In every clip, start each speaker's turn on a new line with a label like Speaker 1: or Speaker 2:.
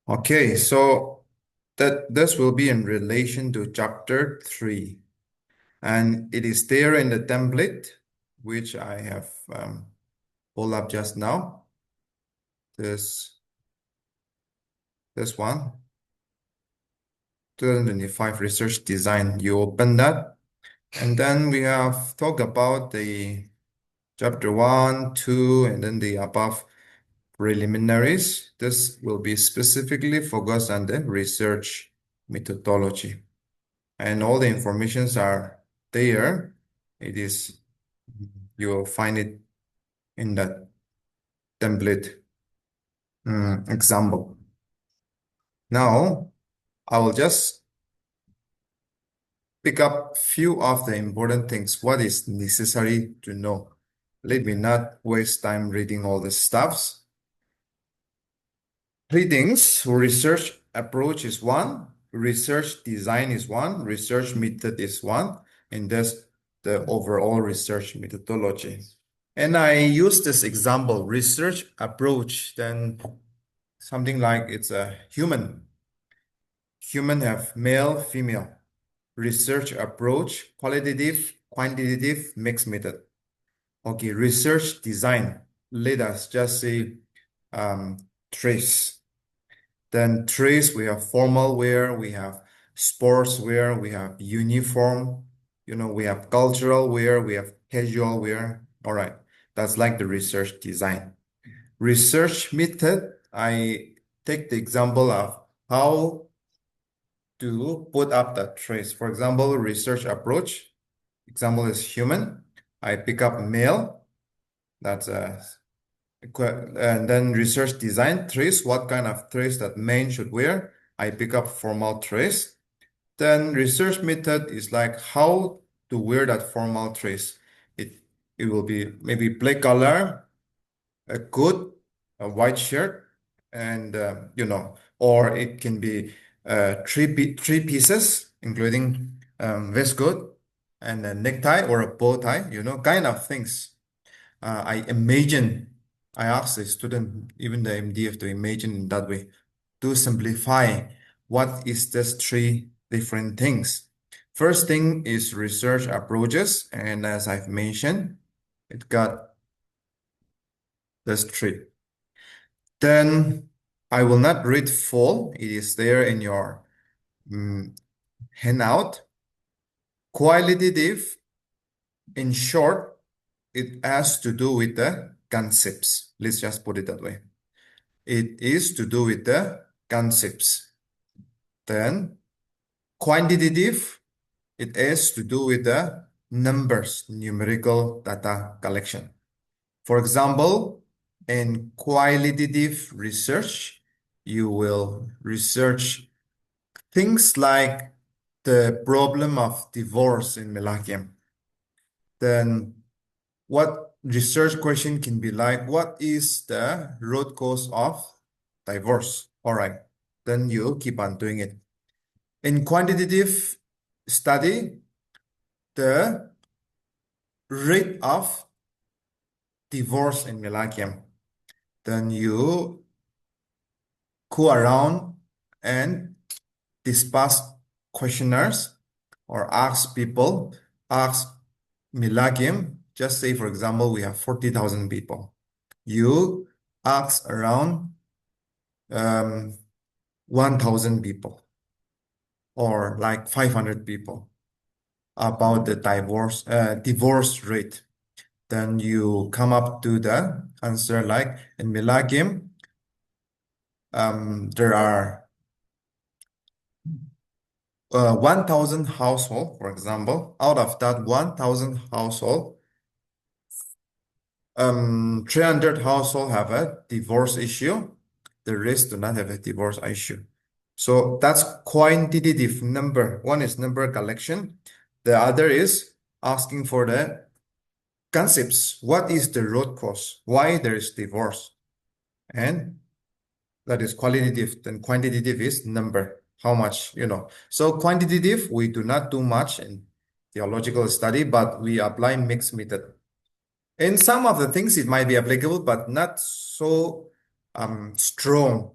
Speaker 1: Okay, so that this will be in relation to chapter 3, and it is there in the template which I have pulled up just now. This one, 2025 research design. You open that, and then we have talked about the chapter 1, 2, and then the above preliminaries. This will be specifically focused on the research methodology. And all the informations are there. You will find it in that template example. Now, I will just pick up few of the important things. What is necessary to know? Let me not waste time reading all the stuffs. Three things: research approach is one, research design is one, research method is one, and that's the overall research methodology. And I use this example, research approach, then something like it's a human. Human have male, female. Research approach, qualitative, quantitative, mixed method. Okay, research design. Let us just say trace. Then trace, we have formal wear, we have sports wear, we have uniform, we have cultural wear, we have casual wear. All right, that's like the research design. Research method, I take the example of how to put up the trace. For example, research approach, example is human. I pick up male, that's and then research design trace, what kind of trace that men should wear. I pick up formal trace. Then research method is like how to wear that formal trace. It will be maybe black color, a coat, a white shirt, and or it can be three pieces, including waistcoat and a necktie or a bow tie, kind of things. I asked the student, even the MDF, to imagine in that way, to simplify what is this three different things. First thing is research approaches, and as I've mentioned, it got this three. Then I will not read full. It is there in your handout. Qualitative, in short, it has to do with the concepts. Let's just put it that way. It is to do with the concepts. Then quantitative, it has to do with the numbers, numerical data collection. For example, in qualitative research, you will research things like the problem of divorce in Melakiam. Then what research question can be like, what is the root cause of divorce? All right, then you keep on doing it. In quantitative study, the rate of divorce in Melakiam. Then you go around and discuss questionnaires or ask people, ask Melakiam. Just say, for example, we have 40,000 people. You ask around 1,000 people or like 500 people about the divorce rate. Then you come up to the answer like in Melakiam, there are 1,000 household, for example. Out of that 1,000 household, 300 household have a divorce issue. The rest do not have a divorce issue. So that's quantitative number. One is number collection. The other is asking for the concepts. What is the root cause? Why there is divorce? And that is qualitative. Then quantitative is number. How much, So quantitative, we do not do much in theological study, but we apply mixed method. In some of the things, it might be applicable, but not so strong.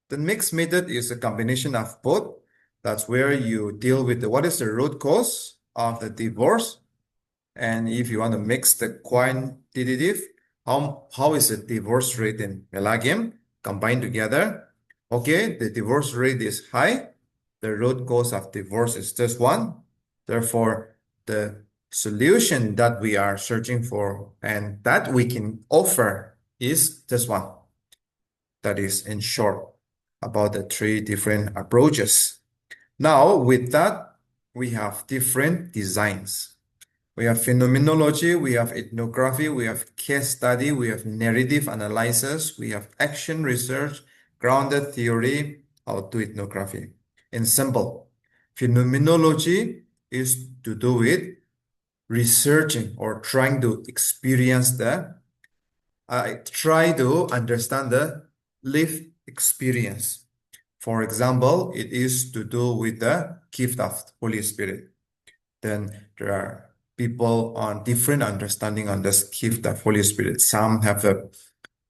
Speaker 1: The mixed method is a combination of both. That's where you deal with what is the root cause of the divorce. And if you want to mix the quantitative, how is the divorce rate in Pelagium combined together? Okay, the divorce rate is high. The root cause of divorce is this one. Therefore, the solution that we are searching for and that we can offer is this one. That is in short about the three different approaches. Now, with that, we have different designs. We have phenomenology, we have ethnography, we have case study, we have narrative analysis, we have action research, grounded theory, how to ethnography. In simple, phenomenology is to do with researching or trying to experience try to understand the lived experience. For example, it is to do with the gift of Holy Spirit. Then there are people on different understanding on this gift of Holy Spirit. Some have a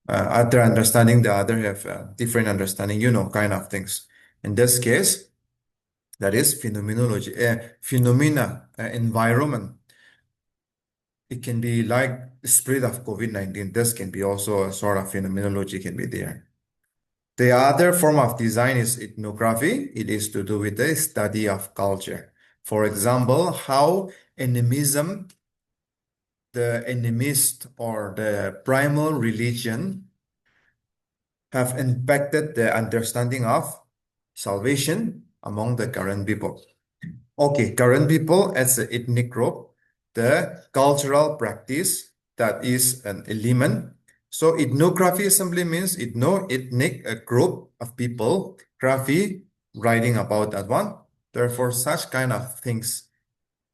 Speaker 1: other understanding, the other have a different understanding, kind of things. In this case, that is phenomenology, phenomena, environment. It can be like the spread of COVID-19. This can be also a sort of phenomenology can be there. The other form of design is ethnography. It is to do with the study of culture. For example, how animism, the animist or the primal religion have impacted the understanding of salvation among the current people. Okay, current people as an ethnic group, the cultural practice that is an element. So ethnography simply means ethnic, a group of people, graphy, writing about that one. Therefore, such kind of things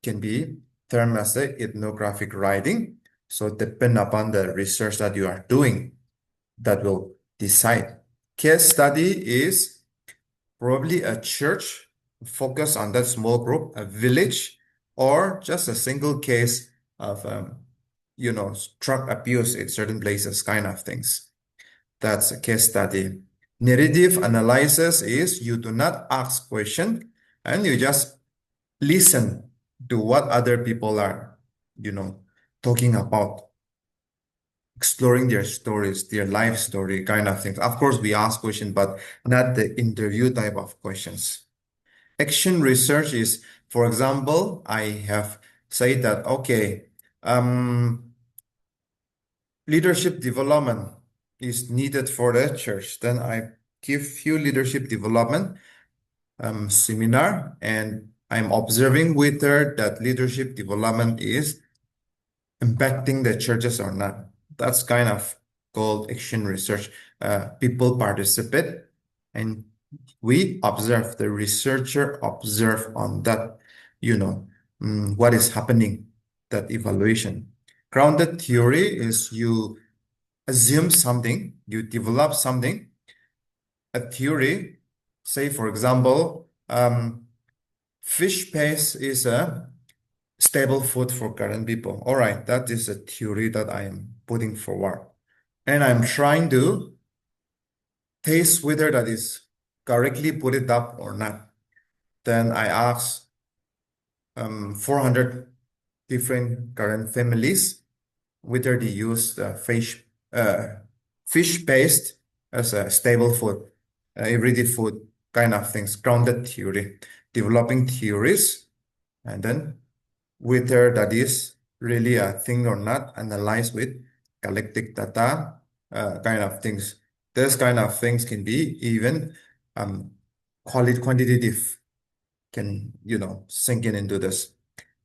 Speaker 1: can be termed as the ethnographic writing. So depend upon the research that you are doing that will decide. Case study is probably a church focus on that small group, a village, or just a single case of, drug abuse in certain places, kind of things. That's a case study. Narrative analysis is you do not ask question and you just listen to what other people are, talking about, exploring their stories, their life story, kind of things. Of course, we ask questions, but not the interview type of questions. Action research is, for example, I have said that, okay, leadership development is needed for the church. Then I give few leadership development seminar, and I'm observing whether that leadership development is impacting the churches or not. That's kind of called action research. People participate and we observe, the researcher observe on that, what is happening, that evaluation. Grounded theory is you assume something, you develop something, a theory, say for example, fish paste is a stable food for current people. All right, that is a theory that I am putting forward. And I'm trying to taste whether that is correctly put it up or not. Then I ask 400 different current families whether they use the fish paste as a stable food, everyday food kind of things, grounded theory, developing theories, and then whether that is really a thing or not, analyze with galactic data, kind of things. Those kind of things can be even quantitative, can, sink in into this.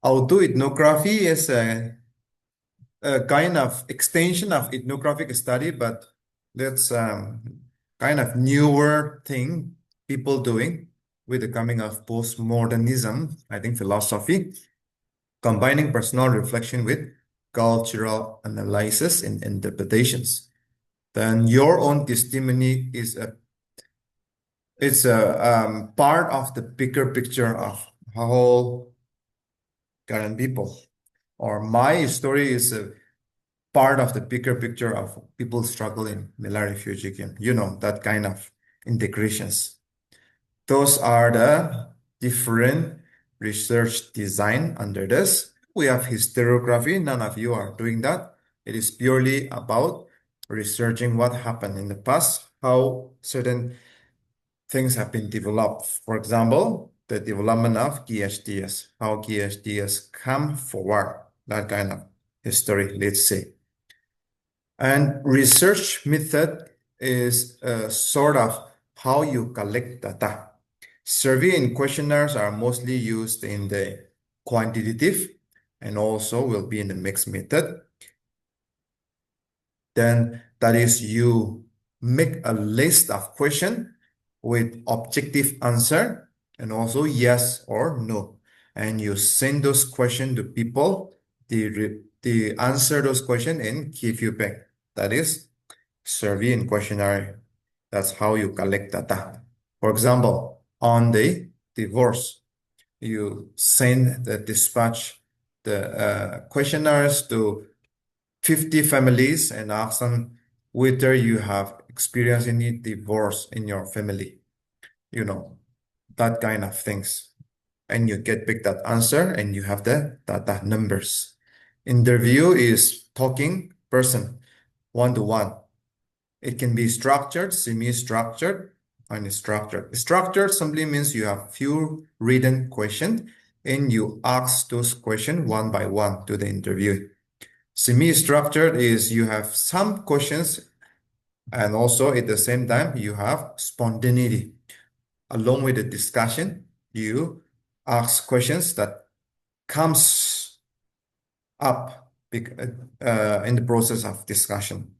Speaker 1: Autoethnography is a kind of extension of ethnographic study, but that's kind of newer thing people doing with the coming of postmodernism, I think philosophy, combining personal reflection with cultural analysis and interpretations. Then your own testimony is it's a part of the bigger picture of whole current people. Or my story is a part of the bigger picture of people struggling in Malay refugee camp. You know, that kind of integrations. Those are the different research design under this. We have historiography. None of you are doing that. It is purely about researching what happened in the past, how certain things have been developed. For example, the development of GHDS, how GHDS come forward, that kind of history, let's say. And research method is sort of how you collect data. Survey and questionnaires are mostly used in the quantitative and also will be in the mixed method. Then that is you make a list of questions with objective answer and also yes or no. And you send those questions to people, they answer those questions and give you back. That is survey and questionnaire. That's how you collect data. For example, on the divorce, you send the dispatch the questionnaires to 50 families and ask them whether you have experienced any divorce in your family, you know, that kind of things. And you get back that answer and you have the data numbers. Interview is talking person, one-to-one. It can be structured, semi-structured, and structured. Structured simply means you have few written questions and you ask those questions one by one to the interview. Semi-structured is you have some questions and also at the same time you have spontaneity. Along with the discussion, you ask questions that comes up in the process of discussion.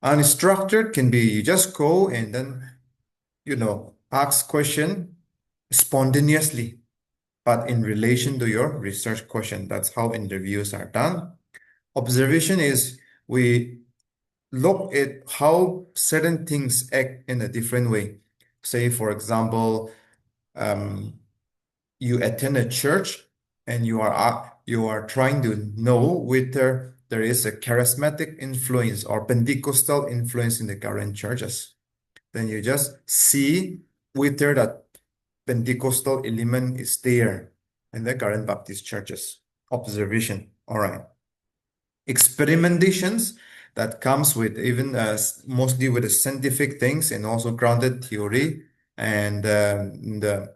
Speaker 1: Unstructured can be you just go and then, ask question spontaneously, but in relation to your research question. That's how interviews are done. Observation is we look at how certain things act in a different way. Say, for example, you attend a church and you are trying to know whether there is a charismatic influence or Pentecostal influence in the current churches. Then you just see whether that Pentecostal element is there in the current Baptist churches. Observation. All right. Experimentations that comes with even mostly with the scientific things and also grounded theory. And the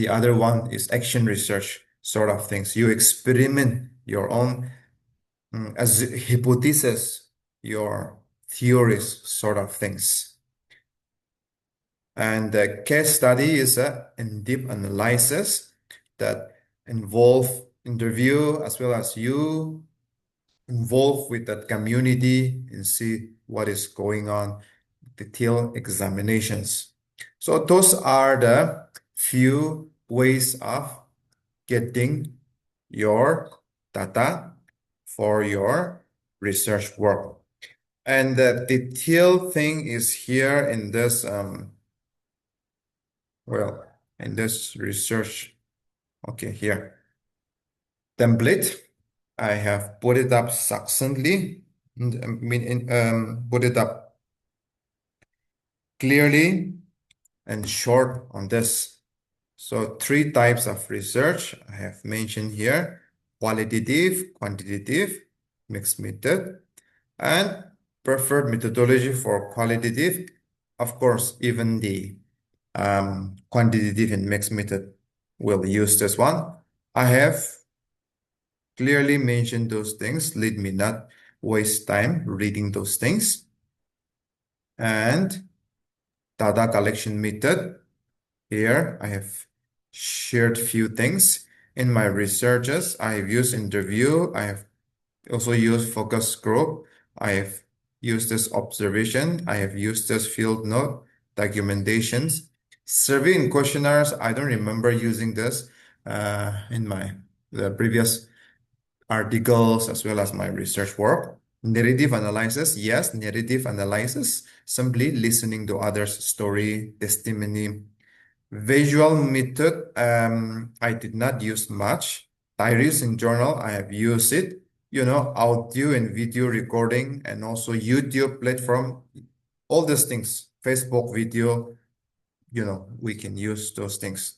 Speaker 1: other one is action research sort of things. You experiment your own as hypothesis, your theories sort of things. And the case study is a in-depth analysis that involve interview as well as you involved with that community and see what is going on, detailed examinations. So those are the few ways of getting your data for your research work. And the detailed thing is here in this, in this research, okay, here, template. I have put it up succinctly, put it up clearly and short on this. So 3 types of research I have mentioned here: qualitative, quantitative, mixed method, and preferred methodology for qualitative. Of course, even the quantitative and mixed method will use this one. I have clearly mentioned those things. Let me not waste time reading those things. And data collection method. Here I have shared few things. In my researches, I have used interview. I have also used focus group. I have used this observation. I have used this field note, documentations, survey and questionnaires. I don't remember using this in the previous articles as well as my research work. Narrative analysis, yes, narrative analysis, simply listening to others' story, testimony. Visual method, I did not use much. Diaries in journal, I have used it. audio and video recording, and also YouTube platform, all these things, Facebook video, we can use those things.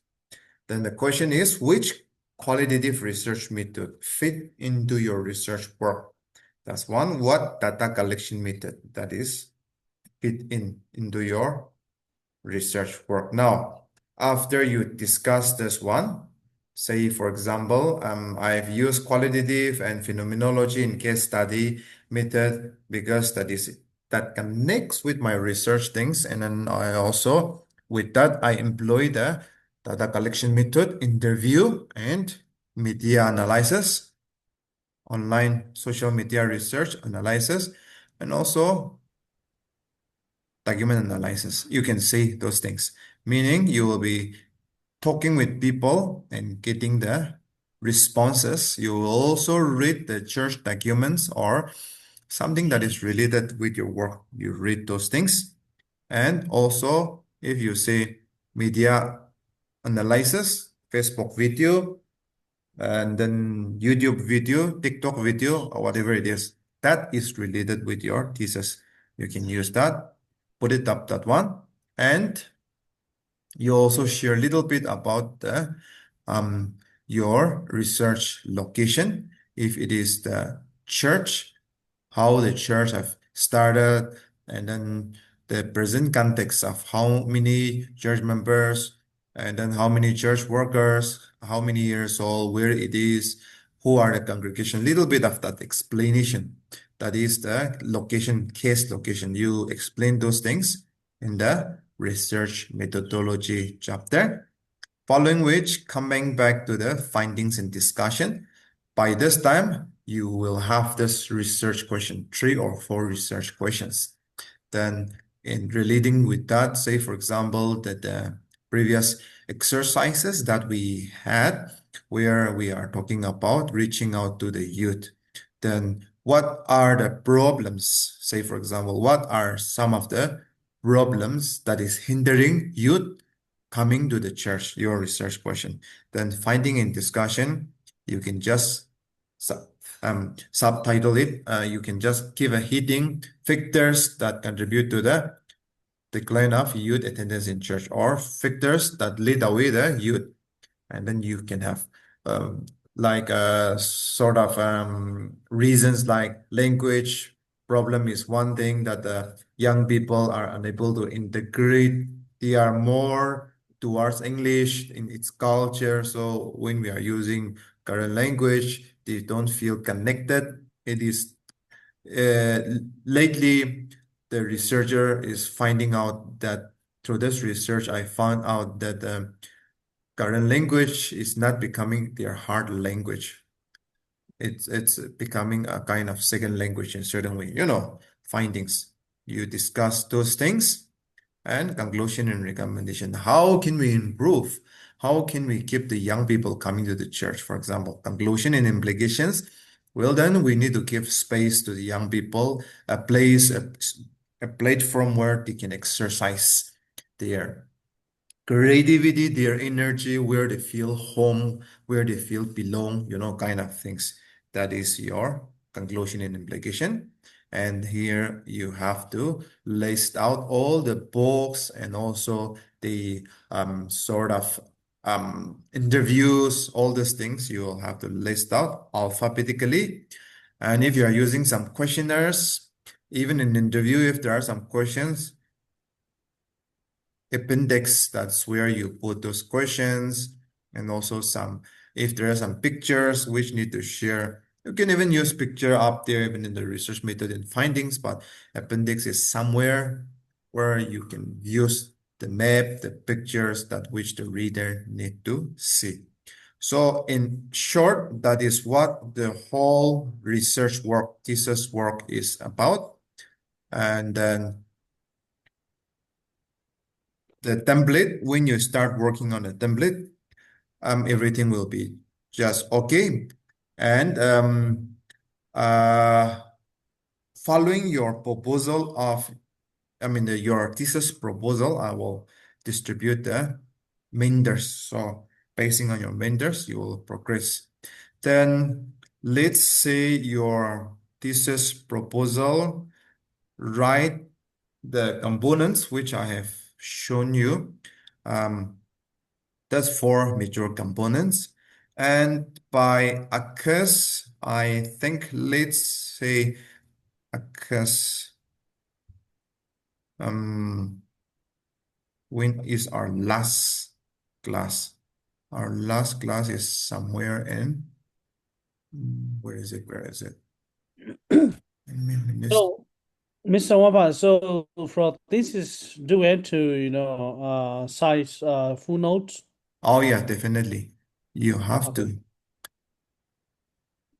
Speaker 1: Then the question is, which qualitative research method fit into your research work? That's one. What data collection method that is fit into your research work? Now, after you discuss this one, say for example, I've used qualitative and phenomenology in case study method because that connects with my research things, and then I also with that I employ the data collection method, interview and media analysis, online social media research analysis, and also document analysis. You can see those things, meaning you will be talking with people and getting the responses. You will also read the church documents or something that is related with your work. You read those things. And also, if you say media analysis, Facebook video, and then YouTube video, TikTok video, or whatever it is, that is related with your thesis. You can use that, put it up that one, and you also share a little bit about um, your research location. If it is the church, how the church have started, and then the present context of how many church members, and then how many church workers, how many years old, where it is, who are the congregation, little bit of that explanation. That is the location, case location. You explain those things in the research methodology chapter. Following which, coming back to the findings and discussion, by this time, you will have this research question, 3 or 4 research questions. Then in relating with that, say for example, that the previous exercises that we had, where we are talking about reaching out to the youth, then what are the problems? Say for example, what are some of the problems that is hindering youth coming to the church? Your research question. Then finding in discussion, you can just subtitle it. You can just give a heading, factors that contribute to the decline of youth attendance in church, or factors that lead away the youth. And then you can have like sort of reasons like language problem is one thing that the young people are unable to integrate. They are more towards English in its culture. So when we are using current language, they don't feel connected. It is lately the researcher is finding out that through this research, I found out that current language is not becoming their hard language. It's becoming a kind of second language in certain way. Findings. You discuss those things, and conclusion and recommendation. How can we improve? How can we keep the young people coming to the church, for example? Conclusion and implications. Well, then we need to give space to the young people, a place, a platform where they can exercise their creativity, their energy, where they feel home, where they feel belong, kind of things. That is your conclusion and implication. And here you have to list out all the books and also the sort of interviews, all these things you will have to list out alphabetically. And if you are using some questionnaires, even in interview, if there are some questions, appendix, that's where you put those questions, and also if there are some pictures which need to share, you can even use picture up there even in the research method and findings, but appendix is somewhere where you can use the map, the pictures that which the reader need to see. So in short, that is what the whole research work, thesis work is about. And then the template, when you start working on a template, everything will be just okay. And following your proposal your thesis proposal, I will distribute the mentors. So basing on your mentors, you will progress. Then let's say your thesis proposal, write the components which I have shown you. That's four major components. And by ACUS, I think let's say ACUS, when is our last class? Our last class is somewhere in, where is it? Where is it?
Speaker 2: So, Mr. Wapa, so for this is do we have to, size full notes?
Speaker 1: Oh yeah, definitely. You have
Speaker 2: Okay.
Speaker 1: to.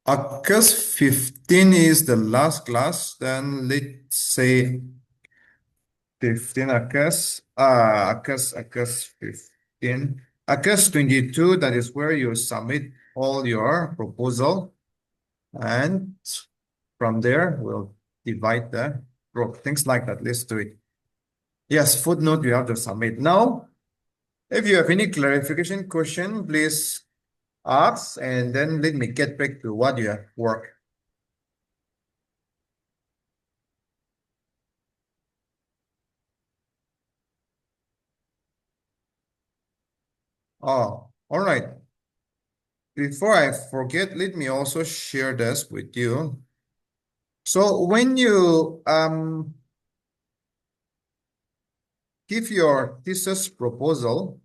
Speaker 1: ACUS 15 is the last class. Then let's say 15 ACUS, ACUS 15. ACUS 22, that is where you submit all your proposal. And from there, we'll divide the group. Things like that. Let's do it. Yes, footnote you have to submit. Now, if you have any clarification question, please ask, and then let me get back to what you have worked. Oh, all right. Before I forget, let me also share this with you. So when you give your thesis proposal,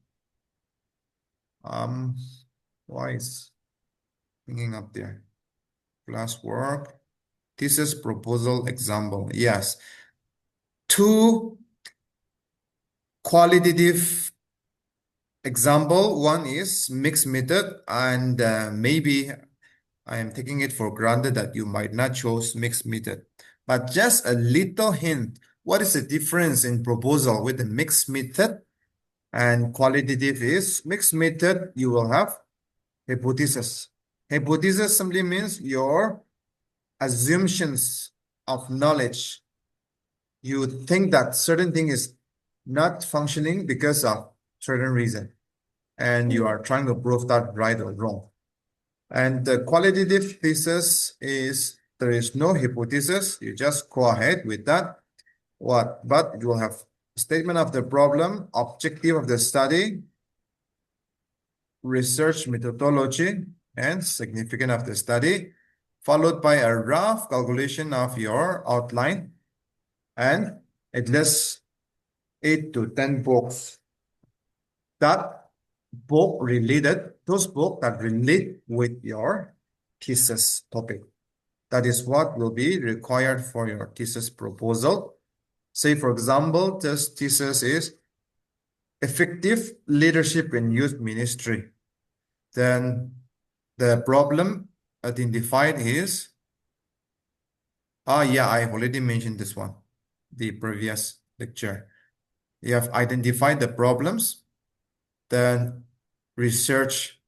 Speaker 1: why is hanging up there? Classwork, thesis proposal example. Yes, two qualitative example. One is mixed method, and maybe I am taking it for granted that you might not choose mixed method, but just a little hint. What is the difference in proposal with the mixed method and qualitative is mixed method? You will have hypothesis. Hypothesis simply means your assumptions of knowledge. You think that certain thing is not functioning because of certain reason, and you are trying to prove that right or wrong. And the qualitative thesis is there is no hypothesis. You just go ahead with that. But you will have statement of the problem, objective of the study, research methodology, and significance of the study, followed by a rough calculation of your outline, and it lists 8 to 10 books that those books that relate with your thesis topic. That is what will be required for your thesis proposal. Say, for example, this thesis is effective leadership in youth ministry. Then the problem identified is, yeah, I've already mentioned this one, the previous lecture. You have identified the problems. Then research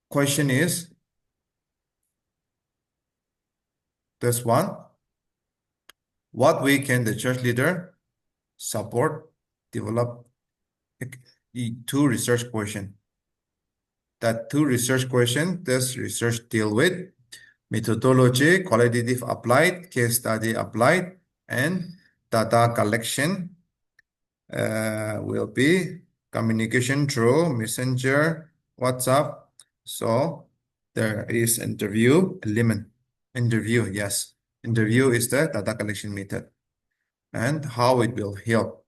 Speaker 1: question is this one. What way can the church leader support, develop two research question? That two research question, this research deal with methodology, qualitative applied, case study applied, and data collection will be communication through messenger, WhatsApp. So there is interview element. Interview, yes. Interview is the data collection method and how it will help.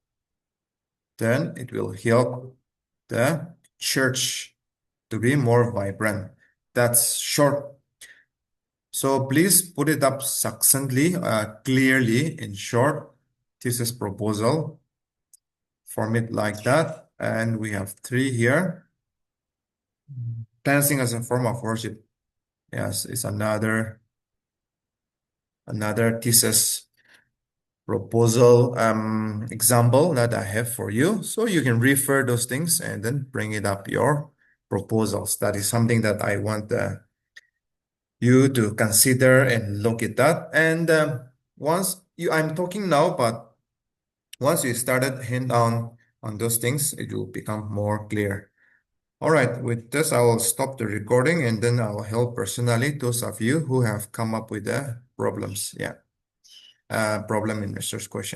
Speaker 1: Then it will help the church to be more vibrant. That's short. So please put it up succinctly, clearly in short. Thesis proposal. Form it like that. And we have three here. Dancing as a form of worship. Yes, it's another thesis proposal example that I have for you. So you can refer those things and then bring it up your proposals. That is something that I want you to consider and look at that. And I'm talking now, but once you started hand on those things, it will become more clear. All right, with this, I will stop the recording and then I'll help personally those of you who have come up with the problems. Yeah, problem in research question.